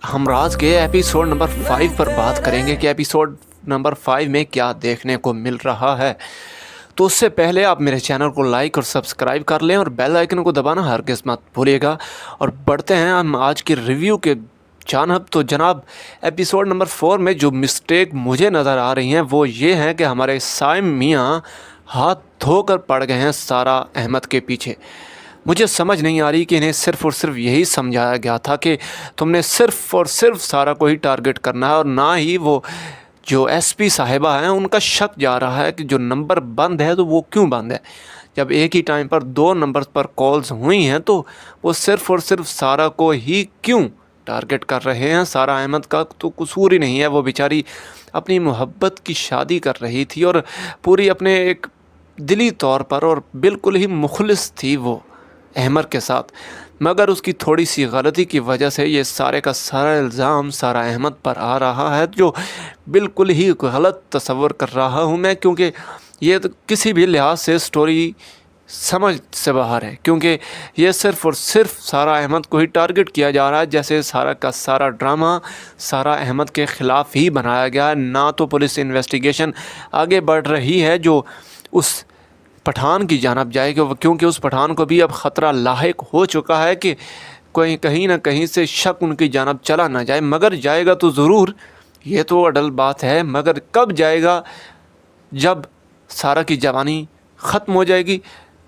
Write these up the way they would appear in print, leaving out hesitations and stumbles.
हम राज के episode number 5 पर बात करेंगे कि एपिसोड नंबर 5 में क्या देखने को मिल रहा है। तो उससे पहले आप मेरे चैनल को लाइक और सब्सक्राइब कर लें और बेल आइकन को दबाना हरगिज़ मत भूलिएगा। और बढ़ते हैं हम आज के रिव्यू के जानब। तो जनाब, एपिसोड नंबर 4 में जो मिस्टेक मुझे नज़र आ रही हैं वो ये हैं कि हमारे साइम मियाँ हाथ धोकर पड़ गए हैं सारा अहमद के पीछे। मुझे समझ नहीं आ रही कि इन्हें सिर्फ़ और सिर्फ यही समझाया गया था कि तुमने सिर्फ़ और सिर्फ सारा को ही टारगेट करना है, और ना ही वो जो एसपी साहिबा हैं उनका शक जा रहा है कि जो नंबर बंद है तो वो क्यों बंद है। जब एक ही टाइम पर 2 नंबर्स पर कॉल्स हुई हैं तो वो सिर्फ़ और सिर्फ सारा को ही क्यों टारगेट कर रहे हैं। सारा अहमद का तो कसूर ही नहीं है, वो बेचारी अपनी मोहब्बत की शादी कर रही थी और पूरी अपने एक दिली तौर पर और बिल्कुल ही मुखलिस थी वो अहमद के साथ, मगर उसकी थोड़ी सी गलती की वजह से ये सारे का सारा इल्ज़ाम सारा अहमद पर आ रहा है, जो बिल्कुल ही गलत तस्वर कर रहा हूँ मैं, क्योंकि ये तो किसी भी लिहाज से स्टोरी समझ से बाहर है। क्योंकि ये सिर्फ़ और सिर्फ सारा अहमद को ही टारगेट किया जा रहा है, जैसे सारा का सारा ड्रामा सारा अहमद के ख़िलाफ़ ही बनाया गया है। ना तो पुलिस इन्वेस्टिगेशन आगे बढ़ रही है जो उस पठान की जानब जाएगी, क्योंकि उस पठान को भी अब ख़तरा लाहिक हो चुका है कि कोई कहीं ना कहीं से शक उनकी जानब चला ना जाए। मगर जाएगा तो ज़रूर, ये तो अडल बात है, मगर कब जाएगा? जब सारा की जवानी ख़त्म हो जाएगी,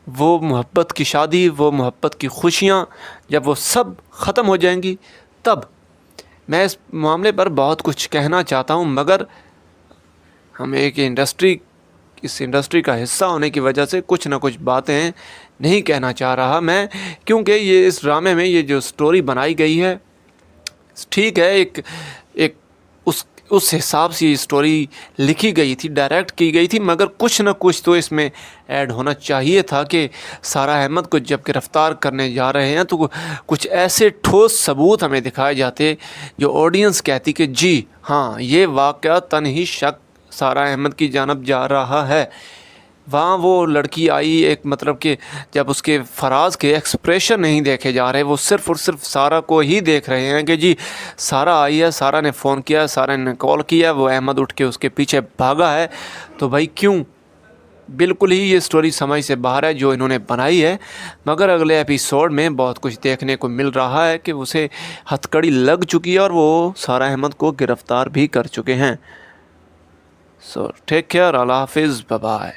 वो मोहब्बत की शादी, वो मोहब्बत की खुशियाँ जब वो सब ख़त्म हो जाएंगी, तब मैं इस मामले पर बहुत कुछ कहना चाहता हूँ। मगर हम इस इंडस्ट्री का हिस्सा होने की वजह से कुछ ना कुछ बातें नहीं कहना चाह रहा मैं, क्योंकि ये इस ड्रामे में ये जो स्टोरी बनाई गई है ठीक है, एक उस हिसाब से ये स्टोरी लिखी गई थी, डायरेक्ट की गई थी, मगर कुछ ना कुछ तो इसमें ऐड होना चाहिए था कि सारा अहमद को जब गिरफ़्तार करने जा रहे हैं तो कुछ ऐसे ठोस सबूत हमें दिखाए जाते जो ऑडियंस कहती कि जी हाँ, ये वाक़यातन ही शक सारा अहमद की जानब जा रहा है। वहाँ वो लड़की आई, एक मतलब कि जब उसके फराज के एक्सप्रेशन नहीं देखे जा रहे, वो सिर्फ़ और सिर्फ सारा को ही देख रहे हैं कि जी सारा आई है, सारा ने फ़ोन किया, सारा ने कॉल किया, वो अहमद उठ के उसके पीछे भागा है। तो भाई क्यों? बिल्कुल ही ये स्टोरी समझ से बाहर है जो इन्होंने बनाई है। मगर अगले एपिसोड में बहुत कुछ देखने को मिल रहा है कि उसे हथकड़ी लग चुकी है और वो सारा अहमद को गिरफ़्तार भी कर चुके हैं। सो टेक केयर, अल्लाह हाफिज़, बाय बाय।